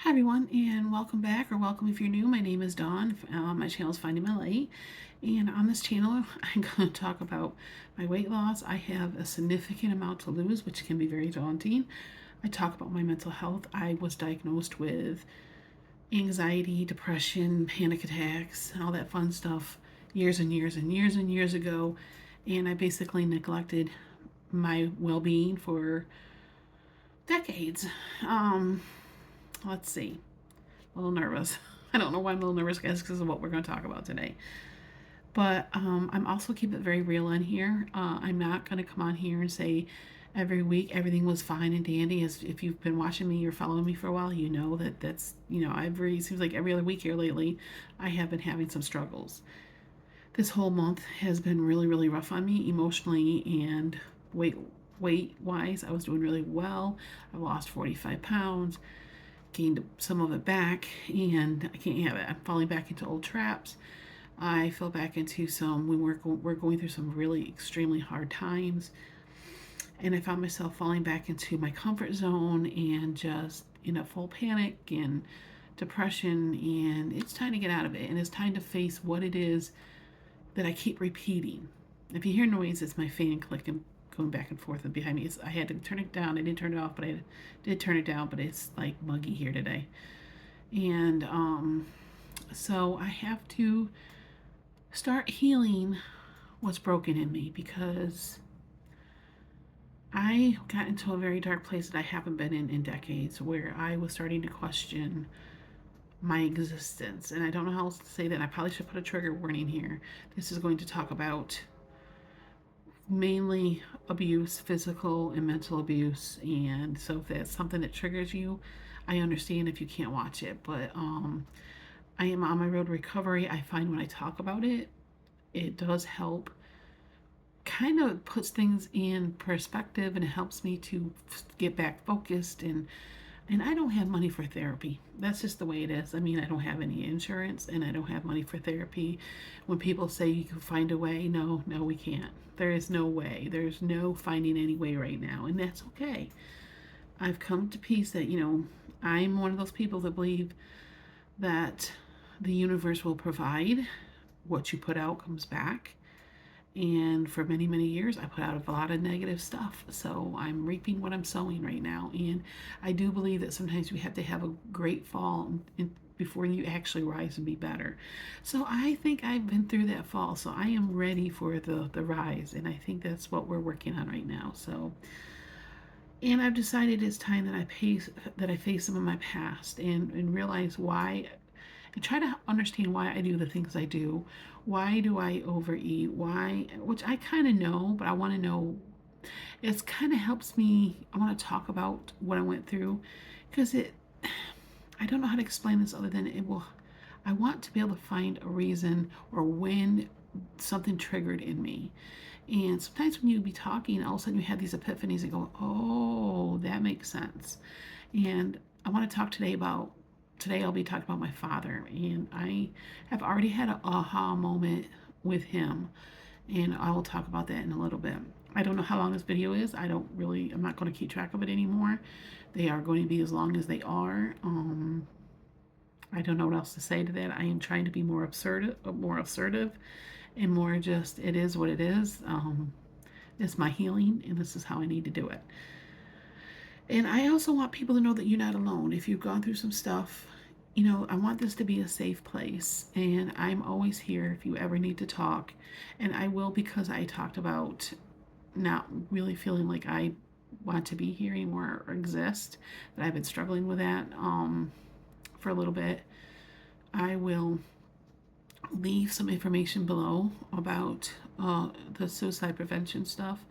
Hi everyone, and welcome back, or welcome if you're new. My name is Dawn. My channel is Finding My Light, and on this channel, I'm going to talk about my weight loss. I have a significant amount to lose, which can be very daunting. I talk about my mental health. I was diagnosed with anxiety, depression, panic attacks, and all that fun stuff years and years and years and years ago, and I basically neglected my well-being for decades. Um, let's see. A little nervous. I don't know why I'm a little nervous, guys, because of what we're going to talk about today. But I'm also keeping it very real on here. I'm not going to come on here and say every week everything was fine and dandy. As if you've been watching me or following me for a while, you know that's every seems like every other week here lately, I have been having some struggles. This whole month has been really really rough on me emotionally and weight wise. I was doing really well. I lost 45 pounds, gained some of it back, and I can't have it. I'm falling back into old traps. I fell back into some, we're going through some really extremely hard times, and I found myself falling back into my comfort zone and just in a full panic and depression, and it's time to get out of it, and it's time to face what it is that I keep repeating. If you hear noise, it's my fan clicking, going back and forth behind me. I had to turn it down. I didn't turn it off, but I did turn it down. But it's like muggy here today, and so I have to start healing what's broken in me, because I got into a very dark place that I haven't been in decades, where I was starting to question my existence. And I don't know how else to say that. I probably should put a trigger warning here. This is going to talk about mainly abuse, physical and mental abuse. And so if that's something that triggers you, I understand if you can't watch it. But I am on my road to recovery. I find when I talk about it, it does help, kind of puts things in perspective, and it helps me to get back focused. And I don't have money for therapy. That's just the way it is. I mean, I don't have any insurance, and I don't have money for therapy. When people say you can find a way, no, we can't. There is no way. There's no finding any way right now, and that's okay. I've come to peace that, I'm one of those people that believe that the universe will provide. What you put out comes back. And for many, many years, I put out a lot of negative stuff. So I'm reaping what I'm sowing right now. And I do believe that sometimes we have to have a great fall before you actually rise and be better. So I think I've been through that fall. So I am ready for the rise. And I think that's what we're working on right now. So, and I've decided it's time that I face some of my past, and realize why, and try to understand why I do the things I do. Why do I overeat? Why, which I kind of know, but I want to know. It's kind of helps me. I want to talk about what I went through, because I don't know how to explain this other than it will. I want to be able to find a reason, or when something triggered in me. And sometimes when you be talking, all of a sudden you have these epiphanies and go, oh, that makes sense. And I want to talk today I'll be talking about my father. And I have already had an aha moment with him. And I will talk about that in a little bit. I don't know how long this video is. I'm not going to keep track of it anymore. They are going to be as long as they are. I don't know what else to say to that. I am trying to be more assertive, and more just, it is what it is. It's my healing, and this is how I need to do it. And I also want people to know that you're not alone. If you've gone through some stuff, I want this to be a safe place. And I'm always here if you ever need to talk. And I will, because I talked about not really feeling like I want to be here anymore or exist, that I've been struggling with that for a little bit. I will leave some information below about the suicide prevention stuff.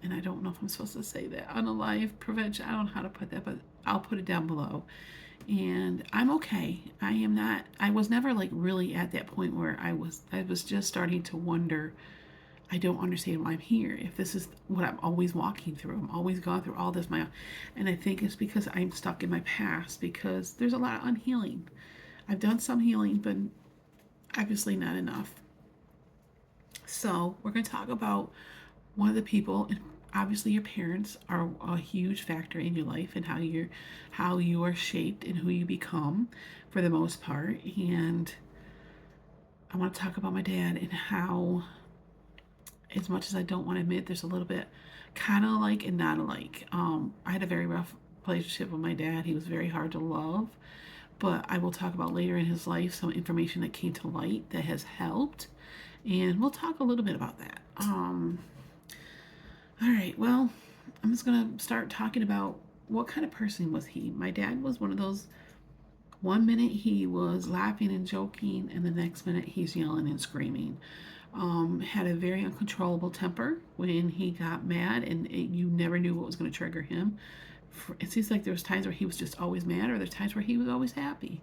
And I don't know if I'm supposed to say that on a live prevention. I don't know how to put that, but I'll put it down below. And I'm okay. I was never like really at that point where I was just starting to wonder, I don't understand why I'm here. If this is what I'm always walking through, I'm always gone through all this and I think it's because I'm stuck in my past, because there's a lot of unhealing. I've done some healing, but obviously not enough. So we're going to talk about one of the people Obviously your parents are a huge factor in your life and how you are shaped and who you become for the most part. And I want to talk about my dad and how, as much as I don't want to admit, there's a little bit kind of alike and not alike. I had a very rough relationship with my dad. He was very hard to love, but I will talk about later in his life some information that came to light that has helped, and we'll talk a little bit about that. All right, well, I'm just gonna start talking about what kind of person was he. My dad was one of those. One minute he was laughing and joking, and the next minute he's yelling and screaming. Had a very uncontrollable temper when he got mad, and you never knew what was going to trigger him. It seems like there was times where he was just always mad, or there's times where he was always happy.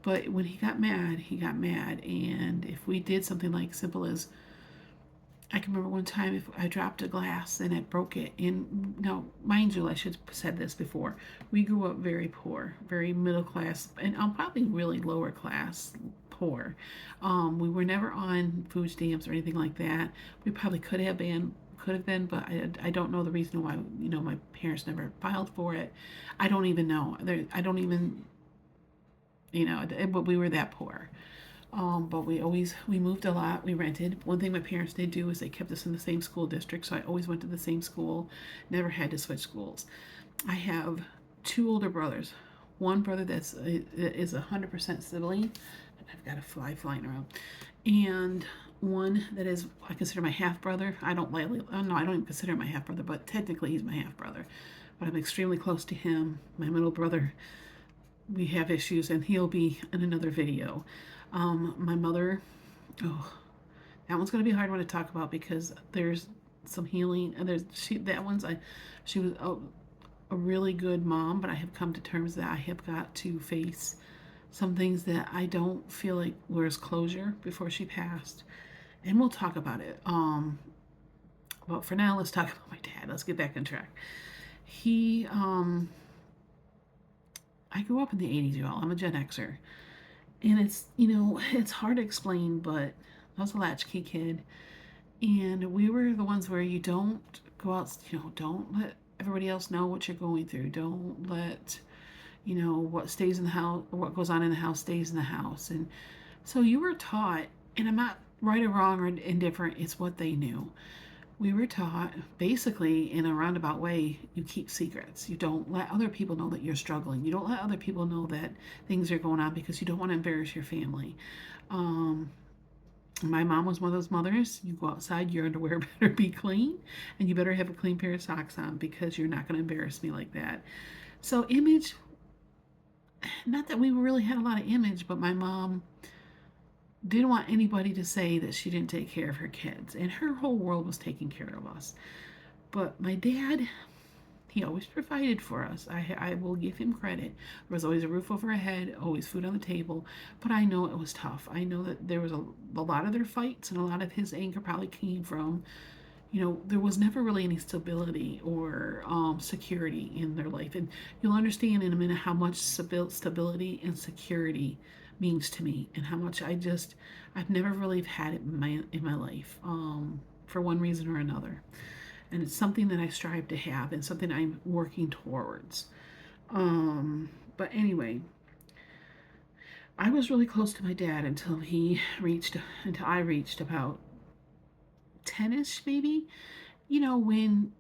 But when he got mad, he got mad. And if we did something like simple as, I can remember one time if I dropped a glass and it broke it. And now, mind you, I should have said this before. We grew up very poor, very middle class, and probably really lower class poor. We were never on food stamps or anything like that. We probably could have been, but I don't know the reason why. My parents never filed for it. I don't even know. I don't even, but we were that poor. But we moved a lot. We rented. One thing my parents did do is they kept us in the same school district, so I always went to the same school. Never had to switch schools. I have two older brothers. One brother that is 100% sibling. I've got a fly flying around, and one that is I consider my half brother. I don't lightly. Oh, no, I don't even consider him my half brother, but technically he's my half brother. But I'm extremely close to him. My middle brother, we have issues, and he'll be in another video. My mother, oh, that one's going to be a hard one to talk about because there's some healing, and she was a really good mom, but I have come to terms that I have got to face some things that I don't feel like was closure before she passed, and we'll talk about it. But for now, let's talk about my dad. Let's get back on track. He, I grew up in the 80s, y'all. I'm a Gen Xer. And it's hard to explain, but I was a latchkey kid. And we were the ones where you don't go out, don't let everybody else know what you're going through. Don't let, what stays in the house, or what goes on in the house stays in the house. And so you were taught, and I'm not right or wrong or indifferent, it's what they knew. We were taught basically in a roundabout way, you keep secrets. You don't let other people know that you're struggling. You don't let other people know that things are going on because you don't want to embarrass your family. Um, my mom was one of those mothers. You go outside, your underwear better be clean, and you better have a clean pair of socks on because you're not going to embarrass me like that. So, image, not that we really had a lot of image, but my mom didn't want anybody to say that she didn't take care of her kids, and her whole world was taking care of us. But my dad, he always provided for us. I will give him credit. There was always a roof over our head, always food on the table, but I know it was tough. I know that there was a lot of their fights, and a lot of his anger probably came from, there was never really any stability or security in their life. And you'll understand in a minute how much stability and security means to me, and how much I've never really had it in my life, for one reason or another. And it's something that I strive to have, and something I'm working towards. But anyway, I was really close to my dad until I reached about 10ish, maybe. When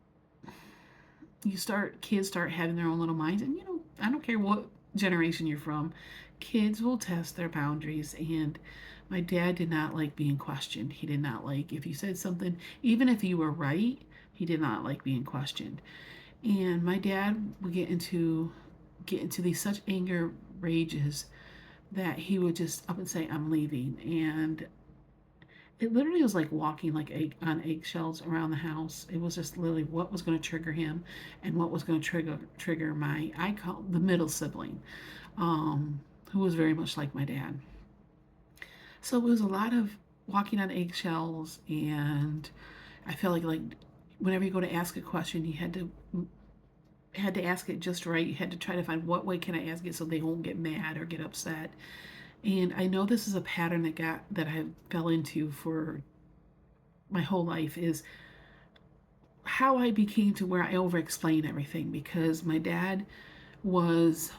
kids start having their own little minds, and I don't care what generation you're from, kids will test their boundaries. And my dad did not like being questioned. He did not like if you said something, even if you were right, he did not like being questioned. And my dad would get into these such anger rages that he would just up and say, I'm leaving. And it literally was like walking like on eggshells around the house. It was just literally what was going to trigger him, and what was going to trigger my, I call the middle sibling, who was very much like my dad. So it was a lot of walking on eggshells, and I felt like whenever you go to ask a question, you had to ask it just right. You had to try to find what way can I ask it so they won't get mad or get upset. And I know this is a pattern that I fell into for my whole life, is how I became to where I over explain everything, because my dad was,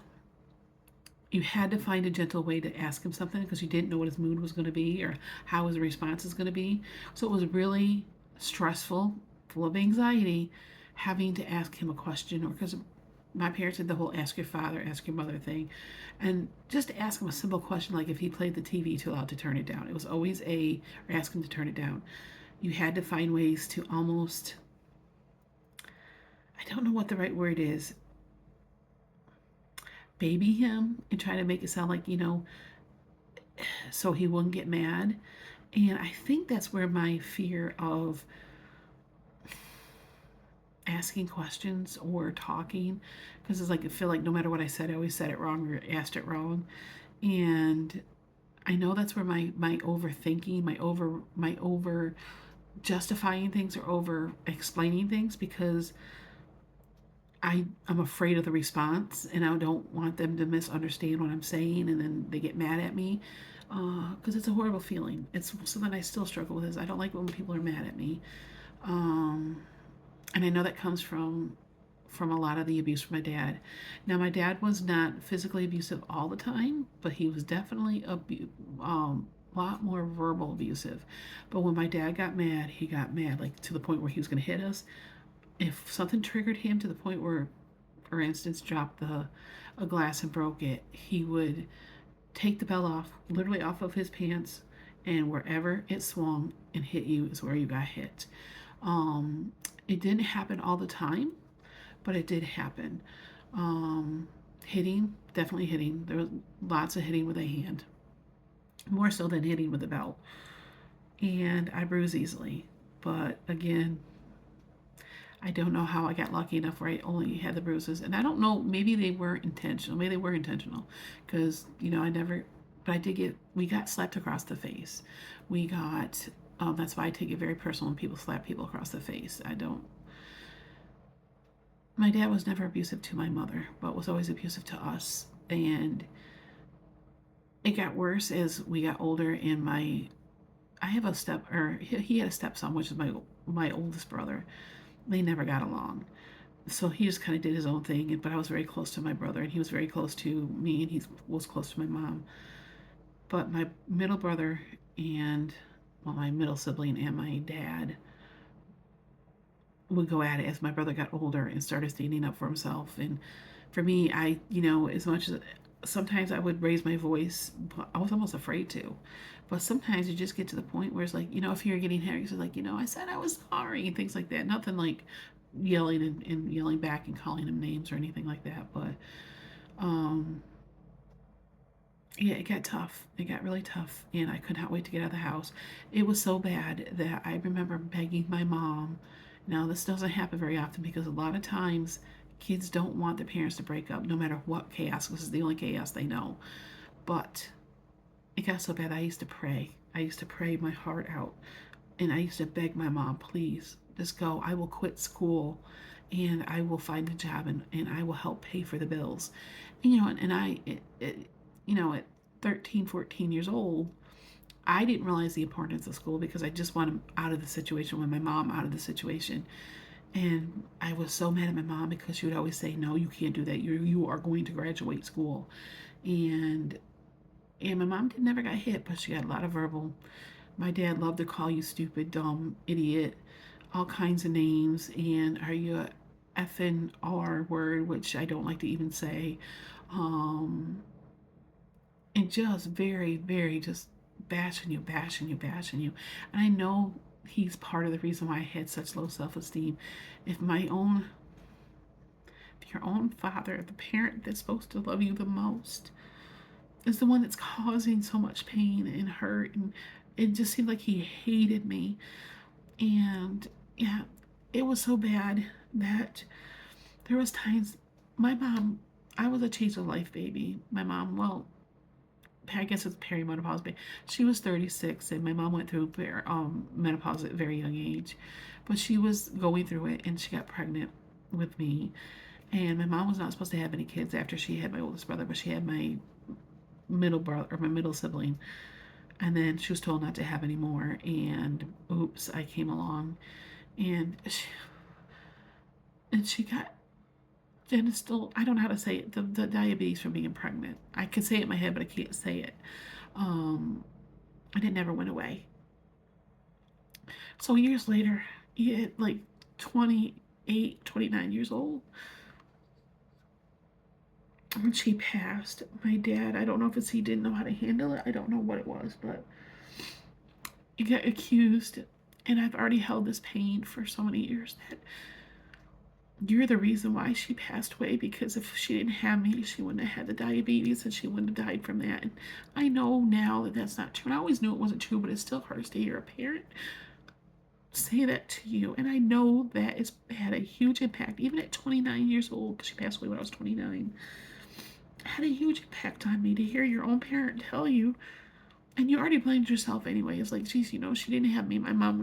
you had to find a gentle way to ask him something because you didn't know what his mood was going to be or how his response is going to be. So it was really stressful, full of anxiety, having to ask him a question, or because my parents did the whole ask your father, ask your mother thing, and just to ask him a simple question like if he played the TV too loud to turn it down. It was always or ask him to turn it down. You had to find ways to almost, I don't know what the right word is, baby him and try to make it sound like, so he wouldn't get mad. And I think that's where my fear of asking questions or talking, because it's like I feel like no matter what I said, I always said it wrong or asked it wrong. And I know that's where my overthinking, my over justifying things or over explaining things, because I'm afraid of the response and I don't want them to misunderstand what I'm saying and then they get mad at me, because it's a horrible feeling. It's something I still struggle with. Is I don't like when people are mad at me, um, and I know that comes from a lot of the abuse from my dad. Now my dad was not physically abusive all the time, but he was definitely a lot more verbal abusive. But when my dad got mad, he got mad like to the point where he was going to hit us. If something triggered him to the point where, for instance, dropped a glass and broke it, he would take the belt off, literally off of his pants, and wherever it swung and hit you is where you got hit. Um, it didn't happen all the time, but it did happen. Um, Hitting, definitely hitting. There was lots of hitting with a hand, more so than hitting with a belt. And I bruise easily. But again, I don't know how I got lucky enough where I only had the bruises. And I don't know, maybe they were intentional. Maybe they were intentional. Because, I never, but I did we got slapped across the face. We got, that's why I take it very personal when people slap people across the face. I don't, my dad was never abusive to my mother, but was always abusive to us. And it got worse as we got older. And I have a or he had a stepson, which is my oldest brother. They never got along. So he just kind of did his own thing. But I was very close to my brother, and he was very close to me, and he was close to my mom. But my middle brother and, well, my middle sibling and my dad would go at it as my brother got older and started standing up for himself. And for me, as much as sometimes I would raise my voice, but I was almost afraid to. But sometimes you just get to the point where it's like, if you're getting hairy, it's like, I said I was sorry and things like that. Nothing like yelling and yelling back and calling them names or anything like that. But um, yeah, it got tough. It got really tough, and I could not wait to get out of the house. It was so bad that I remember begging my mom. Now, this doesn't happen very often because a lot of times kids don't want their parents to break up no matter what chaos. This is the only chaos they know. But it got so bad I used to pray. I used to pray my heart out, and I used to beg my mom, please, just go. I will quit school and I will find a job, and I will help pay for the bills. And at 13, 14 years old, I didn't realize the importance of school because I just wanted out of the situation, with my mom out of the situation. And I was so mad at my mom because she would always say, no, you can't do that. You are going to graduate school. And my mom never got hit, but she got a lot of verbal. My dad loved to call you stupid, dumb, idiot, all kinds of names. And are you a effing R word, which I don't like to even say. Um, and just very, very just bashing you, bashing you, bashing you. And I know he's part of the reason why I had such low self-esteem. If your own father, the parent that's supposed to love you the most, is the one that's causing so much pain and hurt, and it just seemed like he hated me. And yeah, it was so bad that there was times my mom, I was a change of life baby. My mom, well, I guess it's perimenopause, but she was 36, and my mom went through menopause at a very young age. But she was going through it, and she got pregnant with me. And my mom was not supposed to have any kids after she had my oldest brother, but she had my middle brother, or my middle sibling. And then she was told not to have any more. And oops, I came along, and and she got, and it's still, I don't know how to say it, the diabetes from being pregnant. I can say it in my head, but I can't say it. Um, and it never went away. So years later, at like 28, 29 years old, when she passed, my dad, I don't know if it's he didn't know how to handle it, I don't know what it was, but he got accused, and I've already held this pain for so many years that you're the reason why she passed away, because if she didn't have me, she wouldn't have had the diabetes and she wouldn't have died from that. And I know now that that's not true. And I always knew it wasn't true, but it still hurts to hear a parent say that to you. And I know that it's had a huge impact, even at 29 years old, because she passed away when I was 29. It had a huge impact on me to hear your own parent tell you, and you already blamed yourself anyway. It's like, geez, she didn't have me. My mom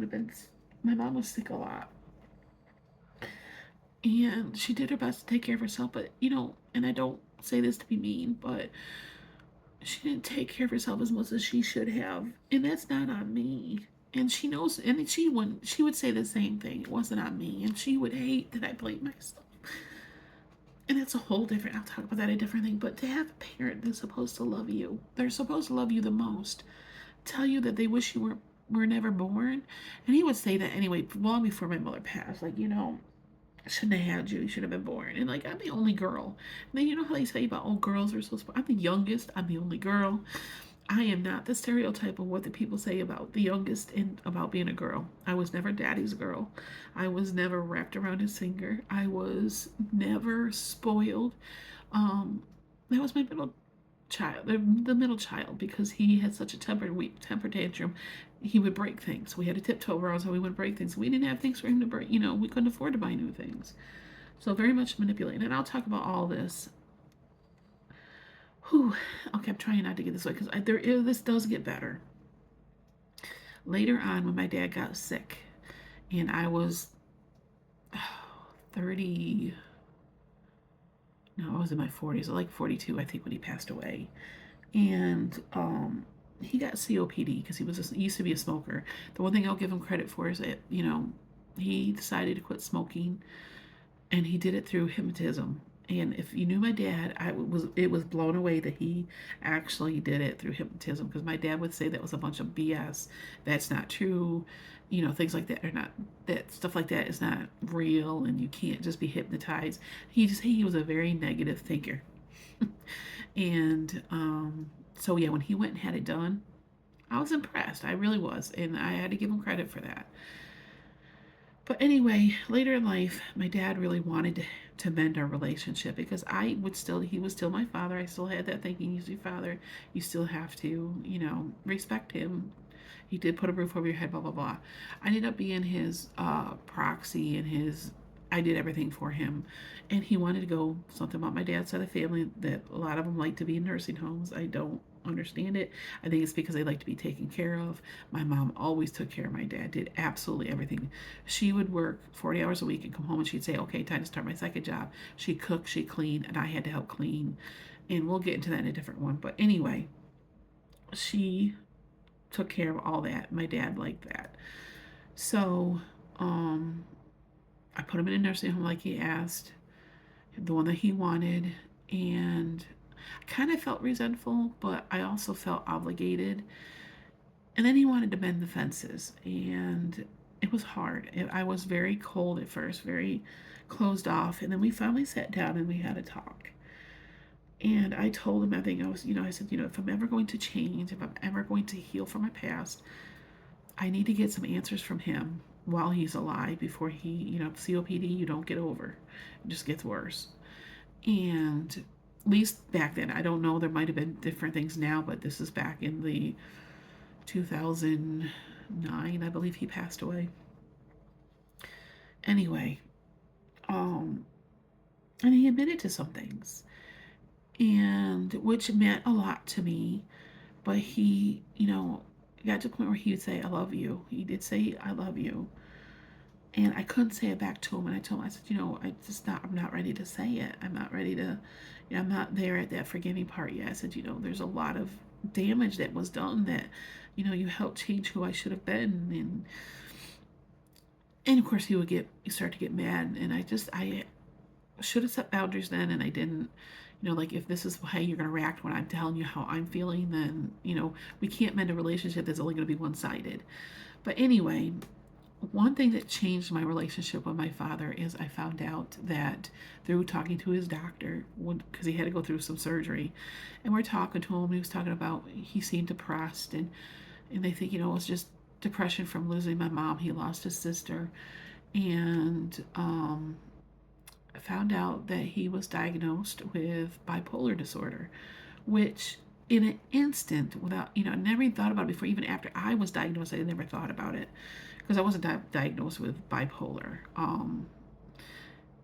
was sick a lot. And she did her best to take care of herself, but and I don't say this to be mean, but she didn't take care of herself as much as she should have, and that's not on me. And she knows, and she would say the same thing. It wasn't on me, and she would hate that I blame myself. And that's a whole different. I'll talk about that a different thing. But to have a parent that's supposed to love you, they're supposed to love you the most, tell you that they wish you were never born, and he would say that anyway, long before my mother passed. Like, I shouldn't have had you. You should have been born. And like, I'm the only girl. And then you know how they say about, oh, girls are so smart. I'm the youngest. I'm the only girl. I am not the stereotype of what the people say about the youngest and about being a girl. I was never daddy's girl. I was never wrapped around his finger. I was never spoiled. Um, that was my middle child, the middle child, because he had such a temper tantrum. He would break things. We had to tiptoe around so we wouldn't break things. We didn't have things for him to break. We couldn't afford to buy new things. So very much manipulating. And I'll talk about all this. Whew. Okay, I'm trying not to get this way because this does get better. Later on, when my dad got sick, and I was 30, no, I was in my 40s, like 42, I think, when he passed away. And he got COPD because he used to be a smoker. The one thing I'll give him credit for is that, he decided to quit smoking, and he did it through hypnotism. And if you knew my dad, it was blown away that he actually did it through hypnotism, because my dad would say that was a bunch of BS. That's not true. Things like that are not, that stuff like that is not real, and you can't just be hypnotized. He was a very negative thinker. And so yeah, when he went and had it done, I was impressed. I really was, and I had to give him credit for that. But anyway, later in life, my dad really wanted to mend our relationship, because he was still my father. I still had that thinking, he's your father. You still have to, respect him. He did put a roof over your head, blah, blah, blah. I ended up being his proxy, and I did everything for him. And he wanted to go, something about my dad's side of the family, that a lot of them like to be in nursing homes. I don't understand it. I think it's because they like to be taken care of. My mom always took care of my dad, did absolutely everything. She would work 40 hours a week and come home, and she'd say, okay, time to start my second job. She'd cook, she'd clean, and I had to help clean. And we'll get into that in a different one. But anyway, she took care of all that. My dad liked that. So, I put him in a nursing home like he asked, the one that he wanted, and I kind of felt resentful, but I also felt obligated. And then he wanted to mend the fences, and it was hard. I was very cold at first, very closed off, and then we finally sat down and we had a talk. And I told him, I said, if I'm ever going to change, if I'm ever going to heal from my past, I need to get some answers from him while he's alive, before COPD, you don't get over. It just gets worse. And at least back then, I don't know, there might have been different things now, but this is back in the 2009, I believe he passed away. Anyway, and he admitted to some things, and which meant a lot to me. But he, got to the point where he would say, I love you. He did say, I love you. And I couldn't say it back to him. And I told him, I said, I'm not ready to say it. I'm not ready to, I'm not there at that forgiving part yet. I said, there's a lot of damage that was done that, you helped change who I should have been. And of course, he would start to get mad, and I should have set boundaries then, and I didn't. Like if this is how you're going to react when I'm telling you how I'm feeling, then we can't mend a relationship that's only going to be one-sided. But anyway, one thing that changed my relationship with my father is I found out that through talking to his doctor, because he had to go through some surgery, and we're talking to him, he was talking about he seemed depressed, and they think, it was just depression from losing my mom. He lost his sister, and I found out that he was diagnosed with bipolar disorder, which in an instant, without, I never even thought about it before. Even after I was diagnosed, I never thought about it because I wasn't diagnosed with bipolar.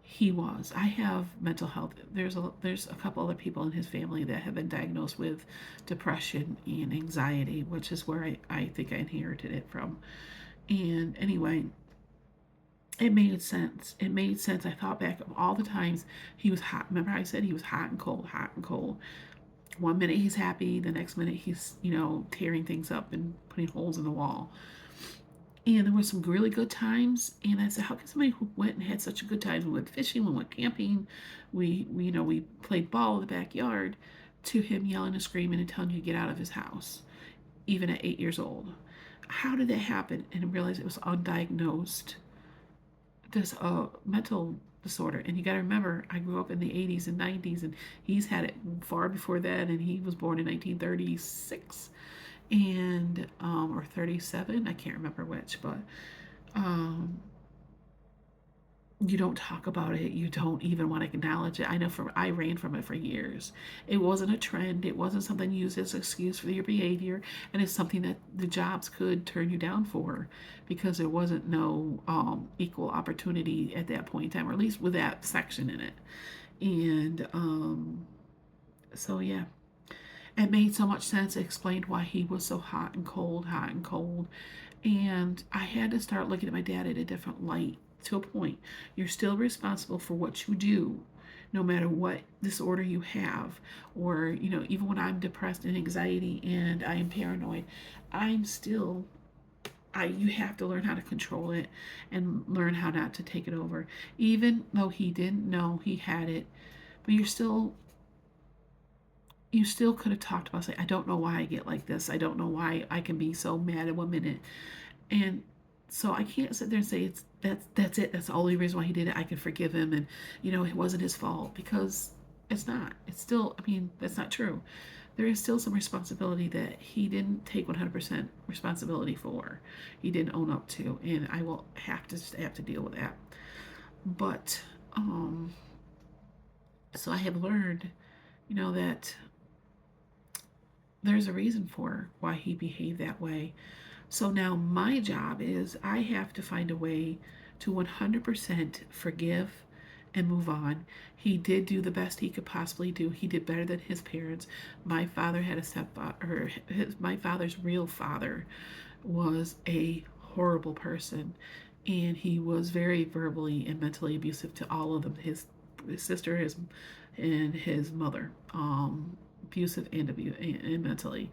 He was. I have mental health. There's a couple other people in his family that have been diagnosed with depression and anxiety, which is where I think I inherited it from. And anyway, it made sense. It made sense. I thought back of all the times he was hot. Remember, I said he was hot and cold, hot and cold. One minute he's happy, the next minute he's, tearing things up and putting holes in the wall. And there were some really good times. And I said, how can somebody who went and had such a good time, we went fishing, we went camping, we played ball in the backyard, to him yelling and screaming and telling you to get out of his house, even at 8 years old? How did that happen? And I realized it was undiagnosed, this mental disorder. And you got to remember, I grew up in the 80s and 90s, and he's had it far before that. And he was born in 1936 and or 37. I can't remember which, but um, you don't talk about it. You don't even want to acknowledge it. I ran from it for years. It wasn't a trend. It wasn't something used as an excuse for your behavior. And it's something that the jobs could turn you down for, because there wasn't no equal opportunity at that point in time, or at least with that section in it. And so, yeah, it made so much sense. It explained why he was so hot and cold, hot and cold. And I had to start looking at my dad in a different light. To a point, you're still responsible for what you do, no matter what disorder you have. Or, even when I'm depressed and anxiety and I am paranoid, I'm still, you have to learn how to control it and learn how not to take it over. Even though he didn't know he had it, but you still could have talked about, say, I don't know why I get like this. I don't know why I can be so mad in 1 minute. And so I can't sit there and say that's it. That's the only reason why he did it. I can forgive him, and it wasn't his fault, because it's not. It's still. I mean, that's not true. There is still some responsibility that he didn't take 100% responsibility for. He didn't own up to, and I will have to deal with that. But so I have learned, that there's a reason for why he behaved that way. So now my job is I have to find a way to 100% forgive and move on. He did do the best he could possibly do. He did better than his parents. My father had a stepfather, my father's real father was a horrible person, and he was very verbally and mentally abusive to all of them. His sister, and his mother, abusive and mentally.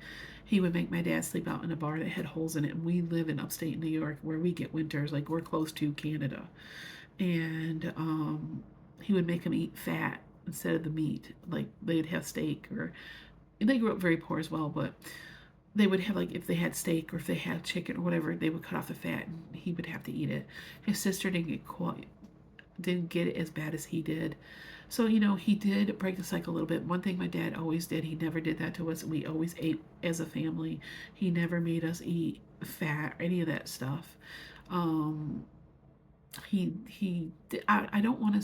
He would make my dad sleep out in a bar that had holes in it. And we live in upstate New York, where we get winters, like we're close to Canada. And he would make him eat fat instead of the meat. Like they'd have steak, or they grew up very poor as well, but they would have, like, if they had steak or if they had chicken or whatever, they would cut off the fat and he would have to eat it. His sister didn't get it as bad as he did. So, he did break the cycle a little bit. One thing my dad always did, he never did that to us. We always ate as a family. He never made us eat fat or any of that stuff. Um, I don't want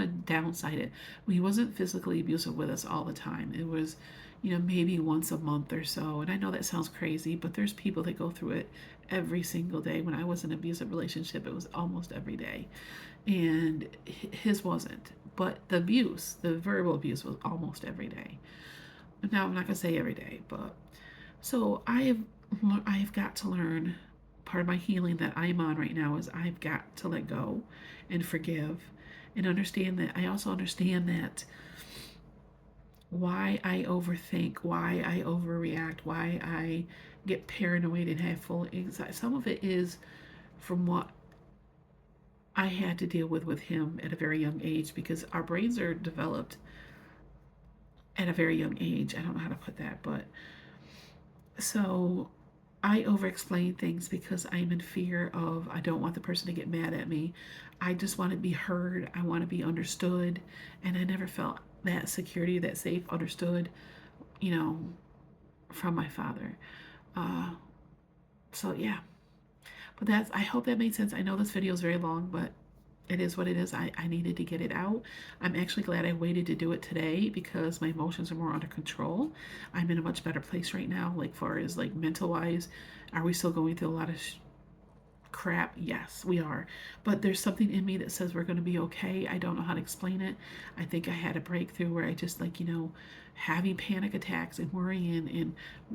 to downside it. He wasn't physically abusive with us all the time. It was, maybe once a month or so. And I know that sounds crazy, but there's people that go through it every single day. When I was in an abusive relationship, it was almost every day, and his wasn't. But the verbal abuse, was almost every day. Now I'm not gonna say every day, but so I have got to learn. Part of my healing that I'm on right now is I've got to let go and forgive, and understand that. I also understand that why I overthink, why I overreact, why I get paranoid and have full anxiety. Some of it is from what I had to deal with him at a very young age because our brains are developed at a very young age. I don't know how to put that, but so I over explain things because I'm in fear of, I don't want the person to get mad at me. I just want to be heard. I want to be understood. And I never felt that security, that safe, understood, you know, from my father. Uh, so yeah, but I hope that made sense. I know this video is very long, but it is what it is. I needed to get it out. I'm actually glad I waited to do it today because my emotions are more under control. I'm in a much better place right now, like far as like mental wise. Are we still going through a lot of crap? Yes, we are. But there's something in me that says we're going to be okay. I don't know how to explain it. I think I had a breakthrough where I just like, having panic attacks and worrying and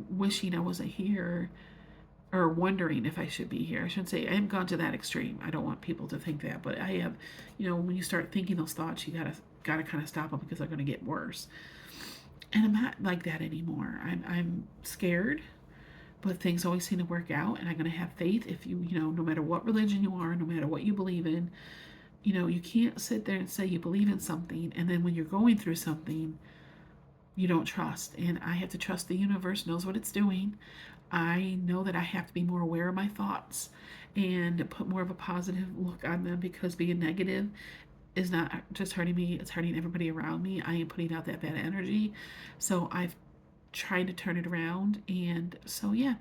wishing I wasn't here or wondering if I should be here. I shouldn't say I haven't gone to that extreme. I don't want people to think that, but I have, when you start thinking those thoughts, you gotta kind of stop them because they're gonna get worse. And I'm not like that anymore. I'm scared, but things always seem to work out, and I'm gonna have faith. If no matter what religion you are, no matter what you believe in, you can't sit there and say you believe in something, and then when you're going through something, you don't trust. And I have to trust the universe knows what it's doing. I know that I have to be more aware of my thoughts and put more of a positive look on them because being negative is not just hurting me, it's hurting everybody around me. I am putting out that bad energy. So I've tried to turn it around. And so, yeah,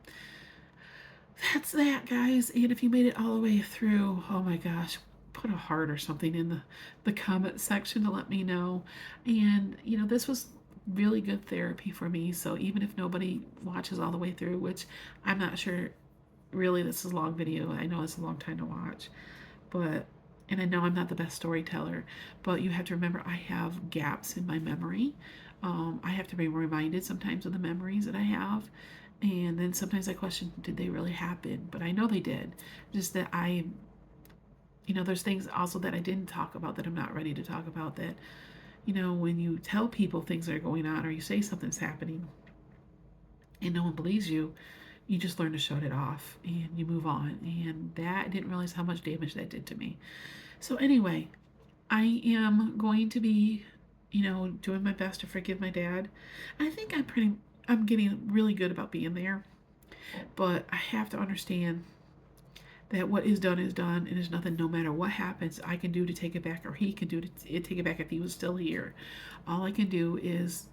that's that, guys. And if you made it all the way through, oh my gosh, put a heart or something in the comment section to let me know. And, this was really good therapy for me. So even if nobody watches all the way through, which I'm not sure, really, this is a long video. I know it's a long time to watch, but, and I know I'm not the best storyteller, but you have to remember I have gaps in my memory. I have to be reminded sometimes of the memories that I have. And then sometimes I question, did they really happen? But I know they did. Just that there's things also that I didn't talk about that I'm not ready to talk about that, when you tell people things are going on or you say something's happening and no one believes you, you just learn to shut it off and you move on. And that, I didn't realize how much damage that did to me. So anyway, I am going to be, doing my best to forgive my dad. I think I'm getting really good about being there, but I have to understand that what is done, and there's nothing, no matter what happens, I can do to take it back, or he can do to take it back if he was still here. All I can do is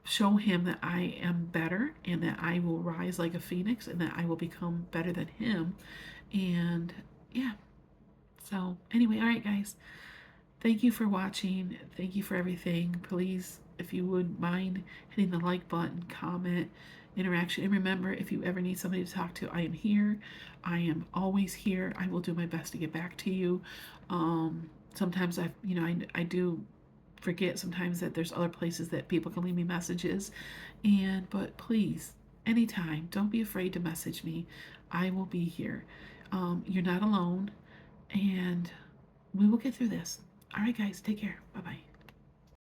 show him that I am better and that I will rise like a phoenix and that I will become better than him. And yeah, so anyway, all right, guys. Thank you for watching. Thank you for everything. Please, if you would mind hitting the like button, comment, interaction. And remember, if you ever need somebody to talk to, I am here. I am always here. I will do my best to get back to you. Sometimes I do forget sometimes that there's other places that people can leave me messages. But please, anytime, don't be afraid to message me. I will be here. You're not alone, and we will get through this. All right, guys, take care. Bye bye.